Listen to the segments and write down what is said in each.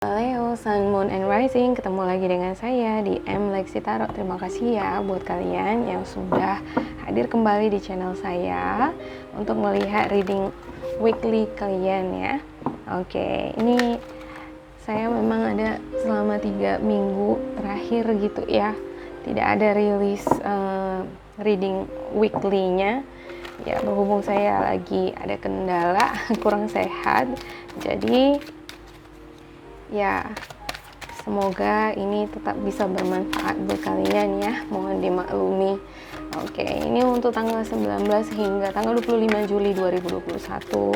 Leo, Sun, Moon, and Rising, ketemu lagi dengan saya di M Lexi Tarot. Terima kasih ya buat kalian yang sudah hadir kembali di channel saya untuk melihat reading weekly kalian ya. Oke, ini saya memang ada selama 3 minggu terakhir gitu ya, tidak ada rilis reading weekly-nya ya, berhubung saya lagi ada kendala kurang sehat, jadi ya, semoga ini tetap bisa bermanfaat buat kalian ya. Mohon dimaklumi. Oke, ini untuk tanggal 19 hingga tanggal 25 Juli 2021.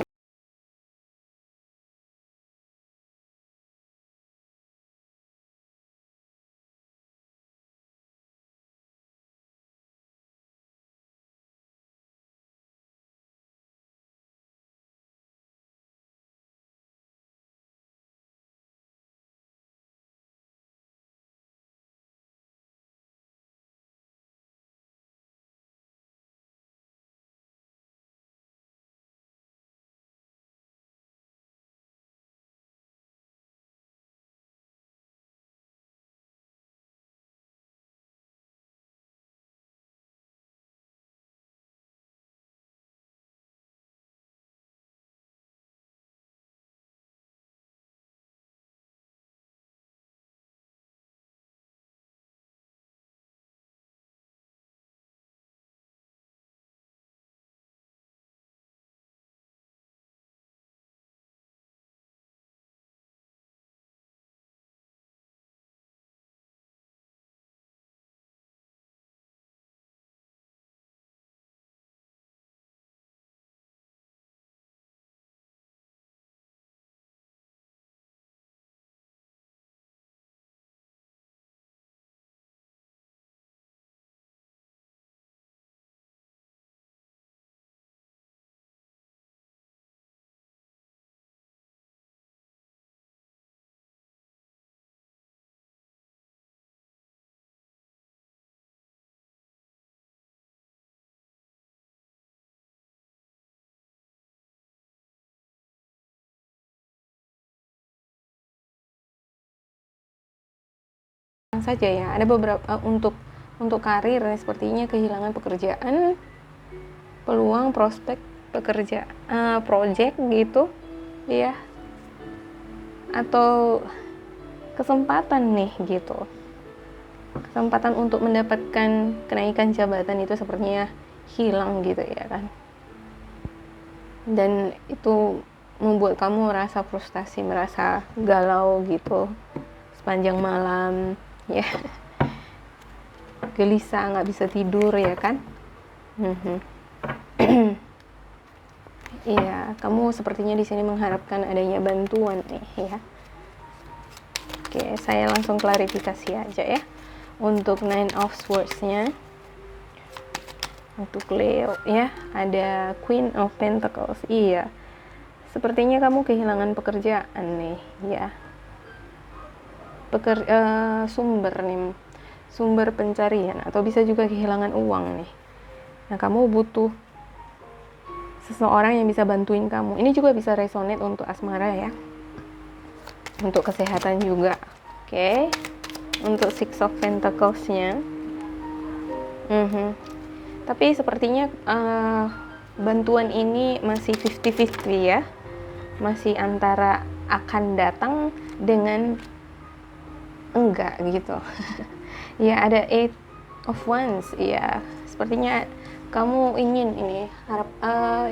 Saja ya, ada beberapa untuk karir sepertinya kehilangan pekerjaan, peluang prospek pekerja, project gitu ya, atau kesempatan nih gitu, kesempatan untuk mendapatkan kenaikan jabatan itu sepertinya hilang gitu ya kan, dan itu membuat kamu merasa frustasi, merasa galau gitu sepanjang malam ya, gelisah, nggak bisa tidur ya kan. Iya, kamu sepertinya di sini mengharapkan adanya bantuan nih ya. Oke, saya langsung klarifikasi aja ya. Untuk Nine of Swords-nya, untuk Leo ya, ada Queen of Pentacles. Iya, sepertinya kamu kehilangan pekerjaan nih ya. Sumber pencarian, atau bisa juga kehilangan uang nih. Nah, kamu butuh seseorang yang bisa bantuin kamu. Ini juga bisa resonate untuk asmara ya, untuk kesehatan juga. Oke. Untuk Six of Pentacles-nya, tapi sepertinya bantuan ini masih 50-50 ya, masih antara akan datang dengan enggak gitu. Ya, ada Eight of Wands ya, sepertinya kamu ingin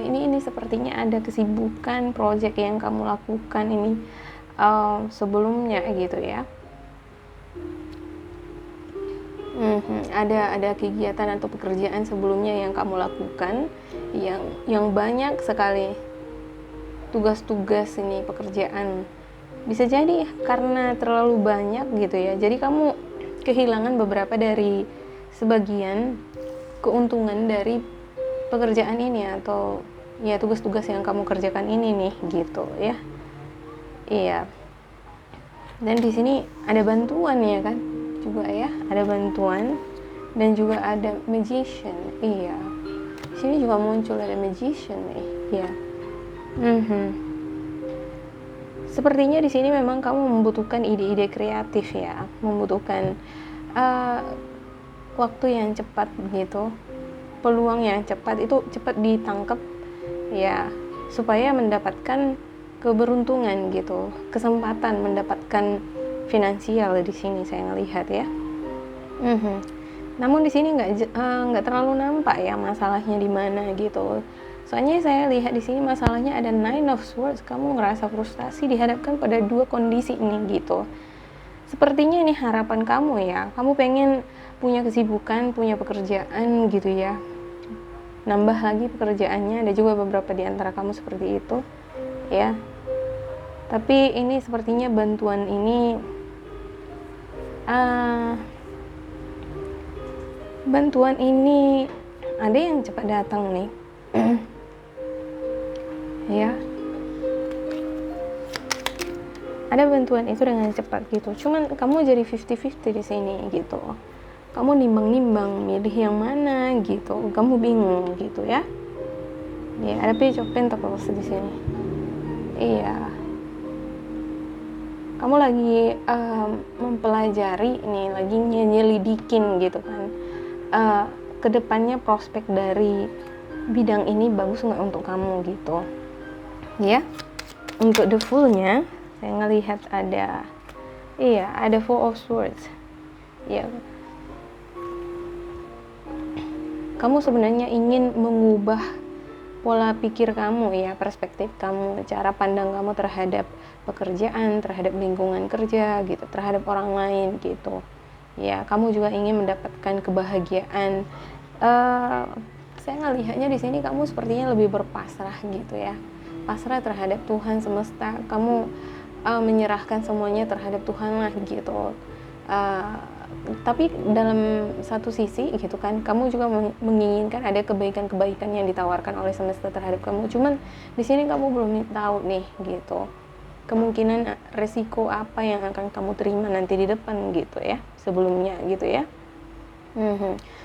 ini sepertinya ada kesibukan project yang kamu lakukan ini sebelumnya gitu ya. Ada kegiatan atau pekerjaan sebelumnya yang kamu lakukan yang banyak sekali tugas-tugas ini, pekerjaan. Bisa jadi karena terlalu banyak gitu ya, jadi kamu kehilangan beberapa dari sebagian keuntungan dari pekerjaan ini atau ya tugas-tugas yang kamu kerjakan ini nih gitu ya. Iya. Dan di sini ada bantuan ya kan, juga ya, ada bantuan dan juga ada Magician. Iya. Di sini juga muncul ada Magician nih ya. Sepertinya di sini memang kamu membutuhkan ide-ide kreatif ya, membutuhkan waktu yang cepat gitu, peluang yang cepat itu cepat ditangkap ya, supaya mendapatkan keberuntungan gitu, kesempatan mendapatkan finansial di sini saya ngelihat ya. Namun di sini nggak terlalu nampak ya masalahnya di mana gitu. Soalnya saya lihat di sini masalahnya ada Nine of Swords. Kamu ngerasa frustasi dihadapkan pada dua kondisi ini gitu. Sepertinya ini harapan kamu ya. Kamu pengen punya kesibukan, punya pekerjaan gitu ya. Nambah lagi pekerjaannya. Ada juga beberapa di antara kamu seperti itu ya. Tapi ini sepertinya bantuan ini ada yang cepat datang nih. Ya, ada bantuan itu dengan cepat gitu. Cuman kamu jadi 50-50 di sini gitu. Kamu nimbang-nimbang milih yang mana gitu. Kamu bingung gitu ya. Ya, ada Page of Pentacles di sini. Iya. Kamu lagi mempelajari nih, lagi nyelidikin gitu kan. Kedepannya prospek dari bidang ini bagus nggak untuk kamu gitu. Ya, untuk the Fool-nya saya ngelihat ada Four of Swords ya. Kamu sebenarnya ingin mengubah pola pikir kamu ya, perspektif kamu, cara pandang kamu terhadap pekerjaan, terhadap lingkungan kerja gitu, terhadap orang lain gitu ya. Kamu juga ingin mendapatkan kebahagiaan. Saya ngelihatnya di sini kamu sepertinya lebih berpasrah gitu ya, pasrah terhadap Tuhan semesta. Kamu menyerahkan semuanya terhadap Tuhan lah gitu. Tapi dalam satu sisi gitu kan, kamu juga menginginkan ada kebaikan-kebaikan yang ditawarkan oleh semesta terhadap kamu. Cuman di sini kamu belum tahu nih gitu, kemungkinan resiko apa yang akan kamu terima nanti di depan gitu ya, sebelumnya gitu ya.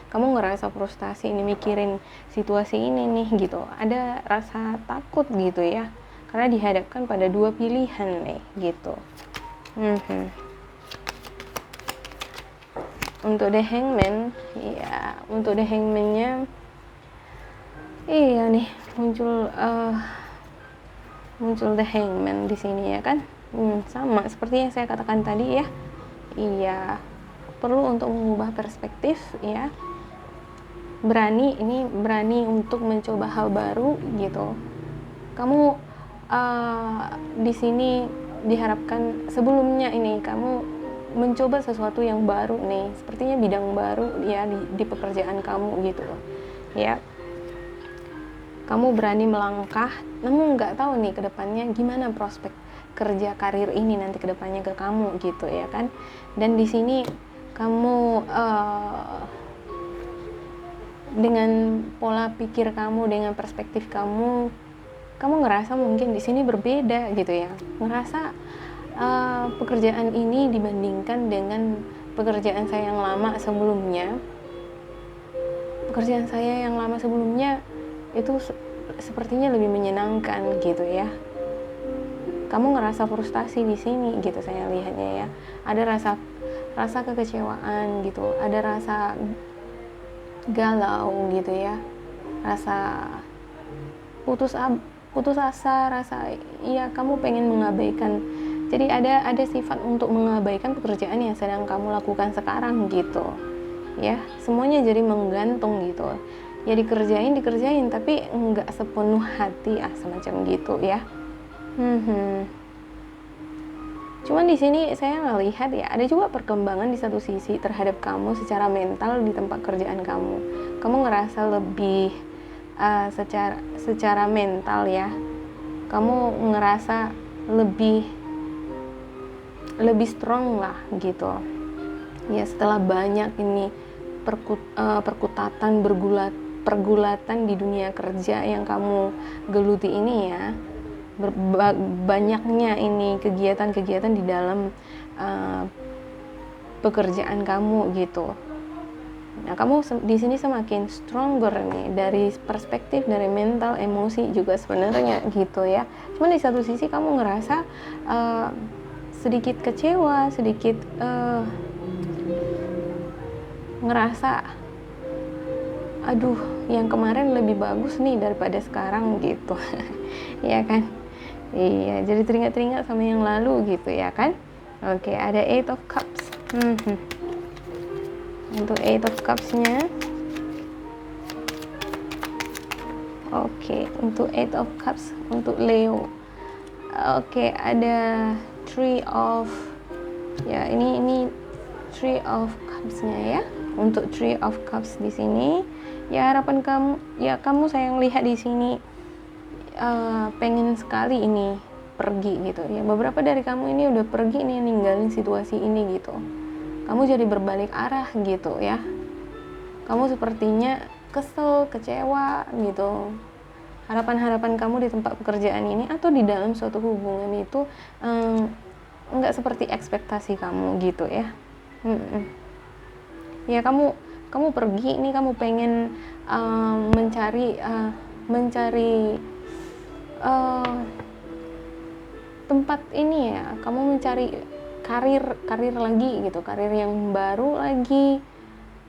Kamu ngerasa frustasi ini mikirin situasi ini nih gitu, ada rasa takut gitu ya, karena dihadapkan pada dua pilihan nih gitu. Untuk The Hangman ya, untuk The Hangman-nya iya nih muncul The Hangman di sini ya kan. Sama seperti yang saya katakan tadi ya. Iya, perlu untuk mengubah perspektif ya. Berani untuk mencoba hal baru gitu. Kamu di sini diharapkan sebelumnya ini kamu mencoba sesuatu yang baru nih, sepertinya bidang baru ya di pekerjaan kamu gitu ya. Kamu berani melangkah, namun nggak tahu nih kedepannya gimana prospek kerja karir ini nanti kedepannya ke kamu gitu ya kan. Dan di sini kamu dengan pola pikir kamu, dengan perspektif kamu ngerasa mungkin di sini berbeda gitu ya, ngerasa pekerjaan ini dibandingkan dengan pekerjaan saya yang lama sebelumnya. Pekerjaan saya yang lama sebelumnya itu sepertinya lebih menyenangkan gitu ya. Kamu ngerasa frustasi di sini gitu saya lihatnya ya. Ada rasa kekecewaan gitu, ada rasa galau gitu ya, rasa putus asa, rasa ya kamu pengen mengabaikan. Jadi ada sifat untuk mengabaikan pekerjaan yang sedang kamu lakukan sekarang gitu ya. Semuanya jadi menggantung gitu ya, dikerjain tapi nggak sepenuh hati semacam gitu ya. Cuman di sini saya ngelihat ya, ada juga perkembangan di satu sisi terhadap kamu secara mental di tempat kerjaan kamu. Kamu ngerasa lebih secara mental ya, kamu ngerasa lebih strong lah gitu ya, setelah banyak ini pergulatan di dunia kerja yang kamu geluti ini ya. Banyaknya ini kegiatan-kegiatan di dalam pekerjaan kamu gitu. Nah, kamu di sini semakin stronger nih dari perspektif, dari mental, emosi juga sebenarnya gitu ya. Cuman di satu sisi kamu ngerasa sedikit kecewa, sedikit ngerasa aduh yang kemarin lebih bagus nih daripada sekarang gitu. Ya kan? Iya, jadi teringat-teringat sama yang lalu gitu ya kan. Oke, ada Eight of Cups. Untuk Eight of Cups-nya. Oke, untuk Eight of Cups untuk Leo. Oke, ada Three of, ya ini Three of Cups-nya ya. Untuk Three of Cups di sini, ya harapan kamu, ya kamu sayang lihat di sini pengen sekali ini pergi gitu ya. Beberapa dari kamu ini udah pergi nih, ninggalin situasi ini gitu. Kamu jadi berbalik arah gitu ya. Kamu sepertinya kesel, kecewa gitu. Harapan-harapan kamu di tempat pekerjaan ini atau di dalam suatu hubungan itu nggak seperti ekspektasi kamu gitu ya. Ya kamu pergi nih, kamu pengen mencari tempat ini ya, kamu mencari karir lagi gitu, karir yang baru lagi,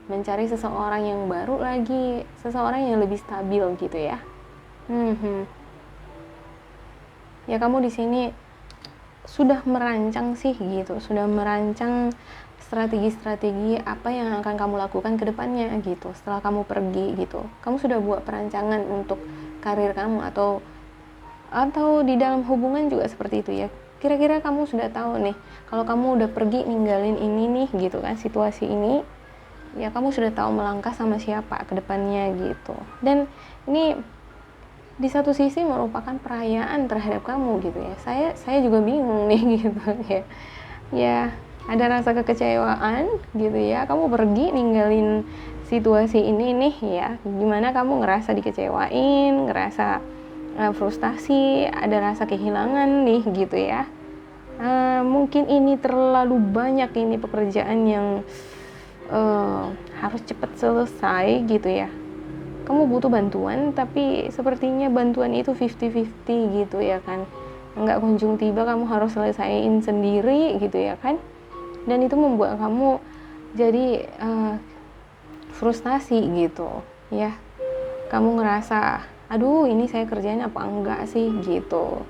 mencari seseorang yang baru lagi, seseorang yang lebih stabil gitu ya. Ya kamu di sini sudah merancang sih gitu, sudah merancang strategi-strategi apa yang akan kamu lakukan ke depannya gitu. Setelah kamu pergi gitu, kamu sudah buat perancangan untuk karir kamu atau di dalam hubungan juga seperti itu ya. Kira-kira kamu sudah tahu nih, kalau kamu udah pergi ninggalin ini nih gitu kan, situasi ini, ya kamu sudah tahu melangkah sama siapa ke depannya gitu. Dan ini di satu sisi merupakan perayaan terhadap kamu gitu ya. Saya juga bingung nih gitu ya. Ya, ada rasa kekecewaan gitu ya. Kamu pergi ninggalin situasi ini nih ya. Gimana kamu ngerasa dikecewain, ngerasa frustasi, ada rasa kehilangan nih gitu ya. Mungkin ini terlalu banyak ini pekerjaan yang harus cepat selesai gitu ya. Kamu butuh bantuan, tapi sepertinya bantuan itu 50-50 gitu ya kan. Nggak kunjung tiba, kamu harus selesaiin sendiri gitu ya kan. Dan itu membuat kamu jadi frustasi gitu ya. Kamu ngerasa, aduh ini saya kerjain apa enggak sih gitu.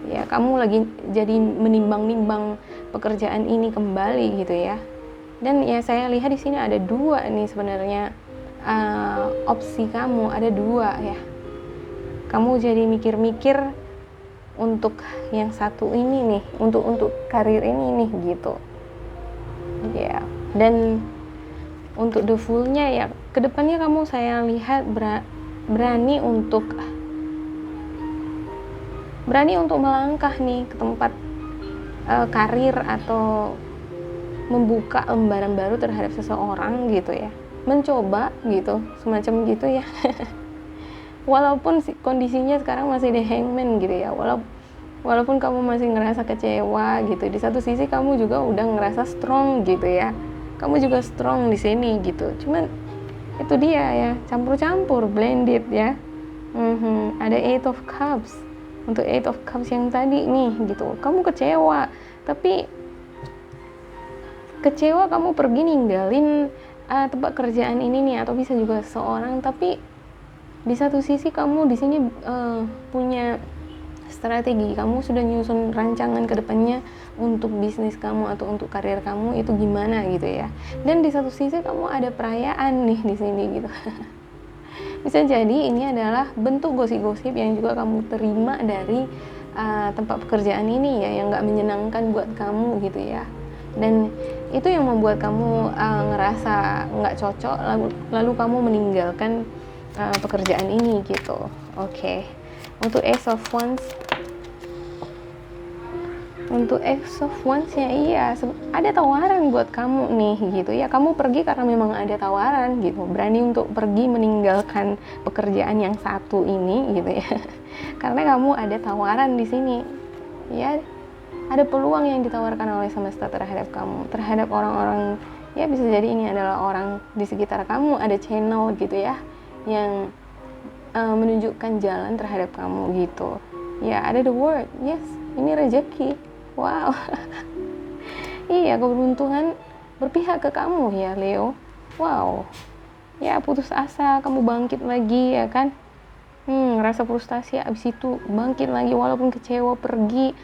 Ya kamu lagi jadi menimbang-nimbang pekerjaan ini kembali gitu ya. Dan ya saya lihat di sini ada dua nih sebenarnya. Opsi kamu ada dua ya. Kamu jadi mikir-mikir untuk yang satu ini nih, untuk karir ini nih gitu ya. Dan untuk the full-nya ya, kedepannya kamu saya lihat berani untuk melangkah nih ke tempat karir atau membuka lembaran baru terhadap seseorang gitu ya. Mencoba gitu, semacam gitu ya. Walaupun kondisinya sekarang masih di hangman gitu ya, walaupun kamu masih ngerasa kecewa gitu, di satu sisi kamu juga udah ngerasa strong gitu ya. Kamu juga strong di sini gitu. Cuman itu dia ya, campur-campur, blended ya. Ada Eight of Cups. Untuk Eight of Cups yang tadi nih gitu, kamu kecewa, tapi kamu pergi ninggalin tempat kerjaan ini nih, atau bisa juga seseorang, tapi di satu sisi kamu di sini punya strategi, kamu sudah nyusun rancangan ke depannya untuk bisnis kamu atau untuk karir kamu itu gimana gitu ya. Dan di satu sisi kamu ada perayaan nih di sini gitu. Bisa jadi ini adalah bentuk gosip-gosip yang juga kamu terima dari tempat pekerjaan ini ya, yang nggak menyenangkan buat kamu gitu ya. Dan itu yang membuat kamu ngerasa nggak cocok, lalu kamu meninggalkan pekerjaan ini gitu. Oke. Untuk Ace of Wands, ya iya, ada tawaran buat kamu nih gitu ya. Kamu pergi karena memang ada tawaran gitu, berani untuk pergi meninggalkan pekerjaan yang satu ini gitu ya. Karena kamu ada tawaran di sini ya. Ada peluang yang ditawarkan oleh semesta terhadap kamu, terhadap orang-orang Ya bisa jadi ini adalah orang di sekitar kamu, ada channel gitu ya yang menunjukkan jalan terhadap kamu gitu. Ya ada the word, yes, ini rezeki. Wow. Iya, keberuntungan berpihak ke kamu ya Leo. Wow. Ya putus asa, kamu bangkit lagi ya kan. Rasa frustasi, abis itu bangkit lagi walaupun kecewa pergi,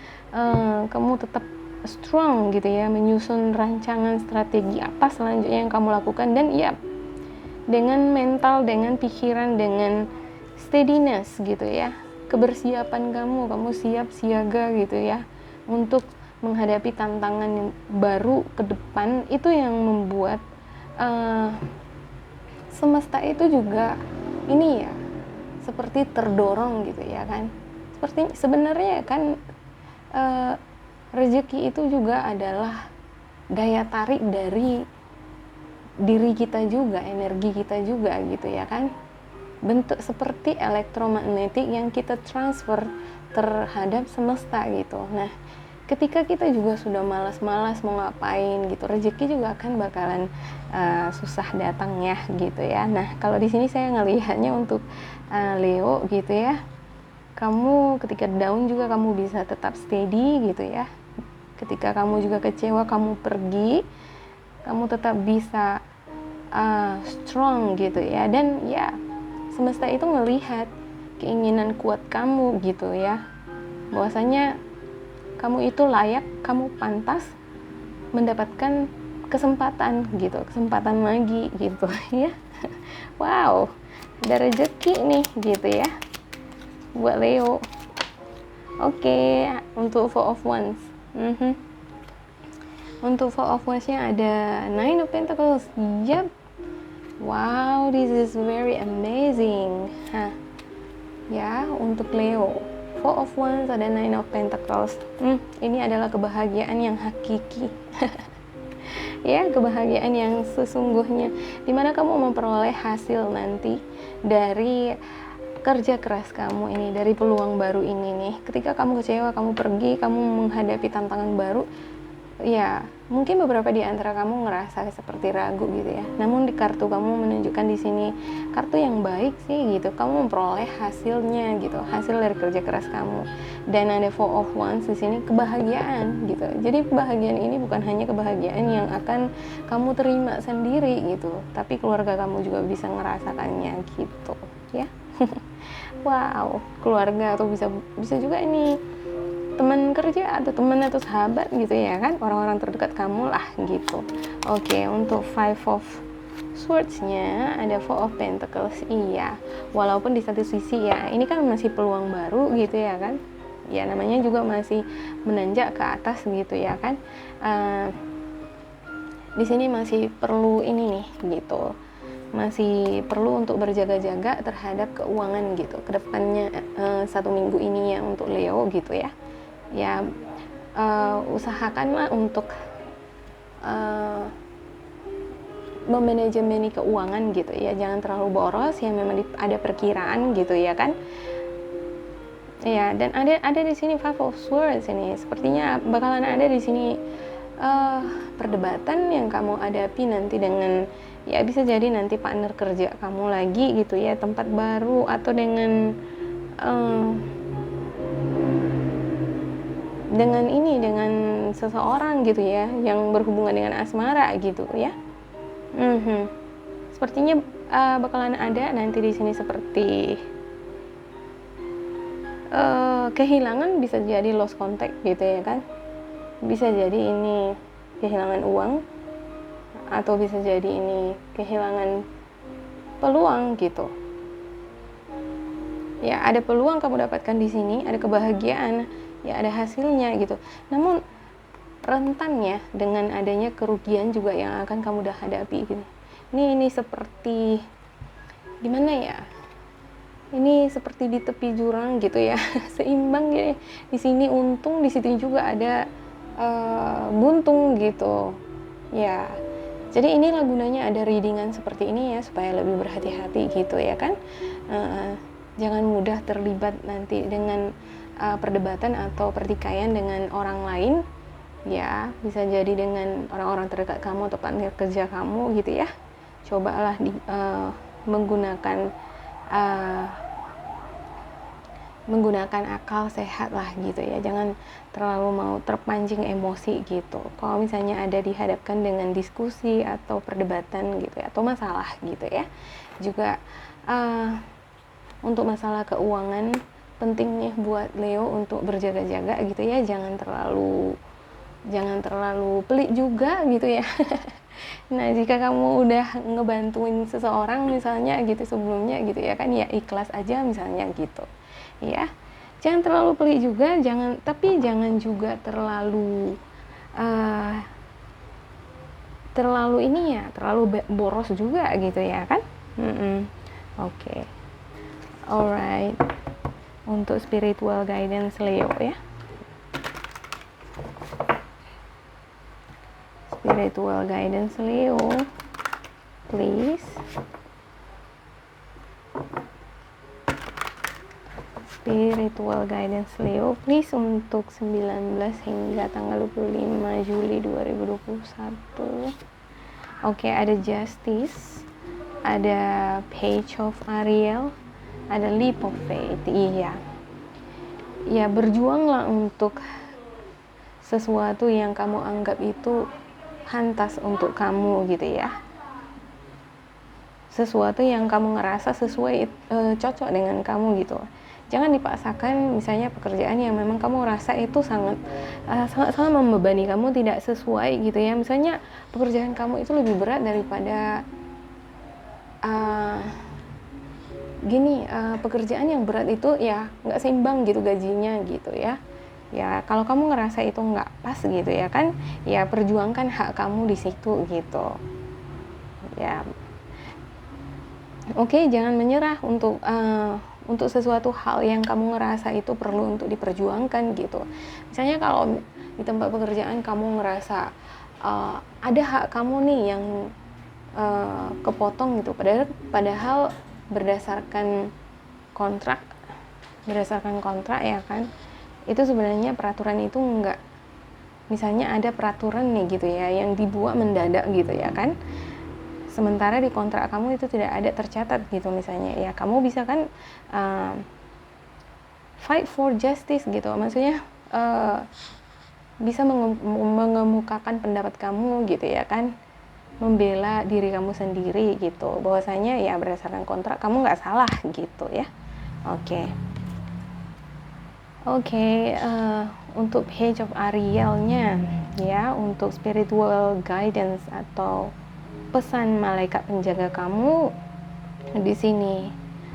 kamu tetap strong gitu ya, menyusun rancangan strategi apa selanjutnya yang kamu lakukan. Dan ya dengan mental, dengan pikiran, dengan steadiness gitu ya, kebersiapan kamu siap siaga gitu ya untuk menghadapi tantangan yang baru ke depan. Itu yang membuat semesta itu juga ini ya seperti terdorong gitu ya kan. Seperti sebenarnya kan rezeki itu juga adalah daya tarik dari diri kita juga, energi kita juga gitu ya kan. Bentuk seperti elektromagnetik yang kita transfer terhadap semesta gitu. Nah, ketika kita juga sudah malas-malas mau ngapain gitu, rezeki juga akan bakalan susah datang ya gitu ya. Nah, kalau di sini saya ngelihatnya untuk Leo gitu ya, kamu ketika down juga kamu bisa tetap steady gitu ya. Ketika kamu juga kecewa, kamu pergi, kamu tetap bisa strong gitu ya. Dan ya semesta itu melihat keinginan kuat kamu gitu ya, bahwasanya kamu itu layak, kamu pantas mendapatkan kesempatan gitu, kesempatan lagi gitu ya. Wow, ada rezeki nih gitu ya buat Leo. Oke, untuk Four of Wands. Untuk Four of Wands-nya ada Nine of Pentacles. Yap. Wow, this is very amazing. Ya, untuk Leo, Four of Wands ada Nine of Pentacles. Ini adalah kebahagiaan yang hakiki. Ya, kebahagiaan yang sesungguhnya, dimana kamu memperoleh hasil nanti dari kerja keras kamu ini, dari peluang baru ini nih. Ketika kamu kecewa, kamu pergi, kamu menghadapi tantangan baru, ya mungkin beberapa di antara kamu ngerasa seperti ragu gitu ya. Namun di kartu kamu menunjukkan di sini kartu yang baik sih gitu. Kamu memperoleh hasilnya gitu, hasil dari kerja keras kamu. Dan ada Four of Wands di sini, kebahagiaan gitu. Jadi kebahagiaan ini bukan hanya kebahagiaan yang akan kamu terima sendiri gitu, tapi keluarga kamu juga bisa ngerasakannya gitu ya. Wow, keluarga atau bisa juga ini teman kerja atau teman atau sahabat gitu ya kan, orang-orang terdekat kamu lah gitu. Oke, untuk Five of Swords-nya ada Four of Pentacles. Iya, walaupun di satu sisi ya ini kan masih peluang baru gitu ya kan, ya namanya juga masih menanjak ke atas gitu ya kan. Di sini masih perlu ini nih gitu, masih perlu untuk berjaga-jaga terhadap keuangan gitu kedepannya, 1 minggu ini ya untuk Leo gitu ya. Ya usahakanlah untuk memanajemeni keuangan gitu ya, jangan terlalu boros ya, memang ada perkiraan gitu ya kan. Ya, dan ada di sini Five of Swords ini, sepertinya bakalan ada di sini perdebatan yang kamu hadapi nanti dengan, ya bisa jadi nanti partner kerja kamu lagi gitu ya, tempat baru, atau dengan dengan seseorang gitu ya yang berhubungan dengan asmara gitu ya. Sepertinya bakalan ada nanti di sini seperti kehilangan, bisa jadi lost contact gitu ya kan, bisa jadi ini kehilangan uang, atau bisa jadi ini kehilangan peluang gitu. Ya ada peluang kamu dapatkan di sini, ada kebahagiaan, ya ada hasilnya gitu. Namun rentan ya dengan adanya kerugian juga yang akan kamu hadapi gitu. Ini seperti gimana ya? Ini seperti di tepi jurang gitu ya, seimbang gitu. Di sini untung, di situ juga ada buntung gitu. Ya, jadi inilah gunanya ada readingan seperti ini ya, supaya lebih berhati-hati gitu ya kan. Jangan mudah terlibat nanti dengan perdebatan atau pertikaian dengan orang lain ya bisa jadi dengan orang-orang terdekat kamu atau partner kerja kamu gitu ya. Cobalah menggunakan akal sehat lah gitu ya, jangan terlalu mau terpancing emosi gitu. Kalau misalnya ada dihadapkan dengan diskusi atau perdebatan gitu ya, atau masalah gitu ya, juga untuk masalah keuangan pentingnya buat Leo untuk berjaga-jaga gitu ya, jangan terlalu pelit juga gitu ya. Nah, jika kamu udah ngebantuin seseorang misalnya gitu sebelumnya gitu ya kan, ya ikhlas aja misalnya gitu. Ya. Jangan terlalu pelit juga, tapi jangan juga terlalu ini ya, terlalu boros juga gitu ya kan. Oke. Alright. Untuk spiritual guidance Leo ya. Spiritual guidance Leo, please. Spiritual guidance Leo, please, untuk 19 hingga tanggal 25 Juli 2021. Oke, ada Justice, ada Page of Ariel, ada Leap of Faith. Iya. Ya, berjuanglah untuk sesuatu yang kamu anggap itu pantas untuk kamu gitu ya. Sesuatu yang kamu ngerasa sesuai, cocok dengan kamu gitu. Jangan dipaksakan misalnya pekerjaan yang memang kamu rasa itu sangat membebani kamu, tidak sesuai gitu ya. Misalnya pekerjaan kamu itu lebih berat daripada pekerjaan yang berat itu ya nggak seimbang gitu gajinya gitu ya. Ya kalau kamu ngerasa itu nggak pas gitu ya kan, ya perjuangkan hak kamu di situ gitu ya. Oke, jangan menyerah untuk sesuatu hal yang kamu ngerasa itu perlu untuk diperjuangkan gitu. Misalnya kalau di tempat pekerjaan kamu ngerasa ada hak kamu nih yang kepotong gitu, padahal berdasarkan kontrak ya kan, itu sebenarnya peraturan itu enggak, misalnya ada peraturan nih gitu ya yang dibuat mendadak gitu ya kan, sementara di kontrak kamu itu tidak ada tercatat gitu misalnya, ya kamu bisa kan fight for justice gitu, maksudnya bisa mengemukakan pendapat kamu gitu ya kan, membela diri kamu sendiri gitu, bahwasanya ya berdasarkan kontrak kamu nggak salah gitu ya. Oke, untuk Page of Ariel-nya ya, untuk spiritual guidance atau pesan malaikat penjaga kamu di sini,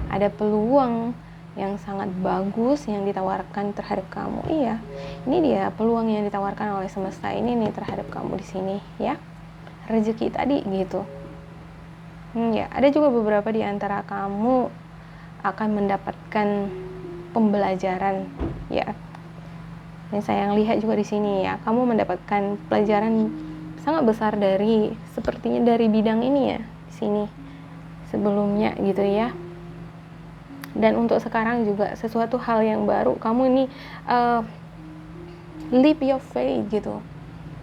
ada peluang yang sangat bagus yang ditawarkan terhadap kamu. Iya, ini dia peluang yang ditawarkan oleh semesta ini nih terhadap kamu di sini ya. Rezeki tadi gitu. Ya, ada juga beberapa di antara kamu akan mendapatkan pembelajaran ya. Dan saya yang lihat juga di sini ya, kamu mendapatkan pelajaran sangat besar sepertinya dari bidang ini ya di sini sebelumnya gitu ya. Dan untuk sekarang juga sesuatu hal yang baru, kamu ini leap your faith gitu.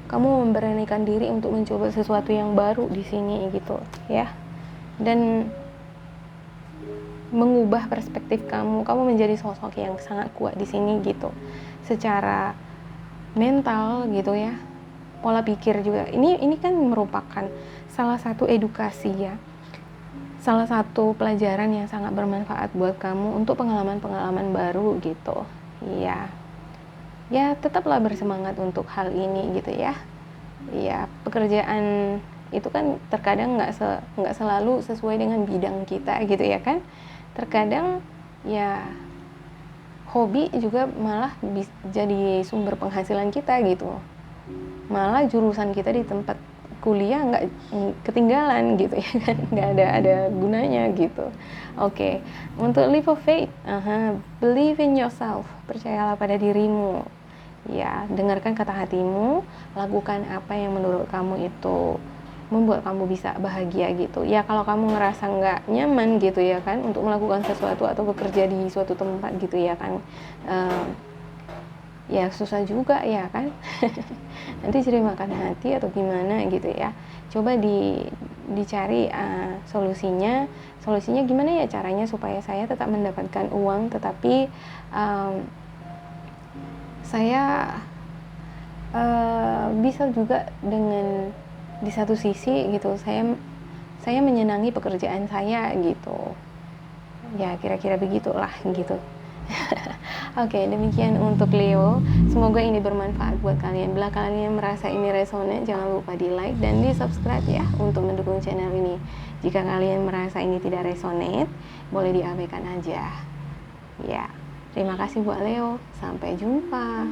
Kamu memberanikan diri untuk mencoba sesuatu yang baru di sini gitu ya. Dan mengubah perspektif kamu menjadi sosok yang sangat kuat di sini gitu. Secara mental gitu ya. Pola pikir juga. Ini kan merupakan salah satu edukasi ya. Salah satu pelajaran yang sangat bermanfaat buat kamu untuk pengalaman-pengalaman baru gitu. Iya. Ya, tetaplah bersemangat untuk hal ini gitu ya. Ya, pekerjaan itu kan terkadang nggak selalu sesuai dengan bidang kita gitu ya kan. Terkadang ya hobi juga malah jadi sumber penghasilan kita gitu. Malah jurusan kita di tempat kuliah nggak ketinggalan gitu ya kan, nggak ada gunanya gitu. Oke. Untuk leap of faith, believe in yourself, percayalah pada dirimu ya, dengarkan kata hatimu, lakukan apa yang menurut kamu itu membuat kamu bisa bahagia gitu ya. Kalau kamu ngerasa nggak nyaman gitu ya kan untuk melakukan sesuatu atau bekerja di suatu tempat gitu ya kan, ya susah juga ya kan. Nanti jadi makan hati atau gimana gitu ya. Coba dicari solusinya gimana ya caranya supaya saya tetap mendapatkan uang, tetapi saya bisa juga dengan di satu sisi gitu saya menyenangi pekerjaan saya gitu ya, kira-kira begitulah gitu. Oke, demikian untuk Leo. Semoga ini bermanfaat buat kalian. Bila kalian merasa ini resonate, jangan lupa di like dan di subscribe ya untuk mendukung channel ini. Jika kalian merasa ini tidak resonate, boleh diabaikan aja. Ya, terima kasih buat Leo. Sampai jumpa.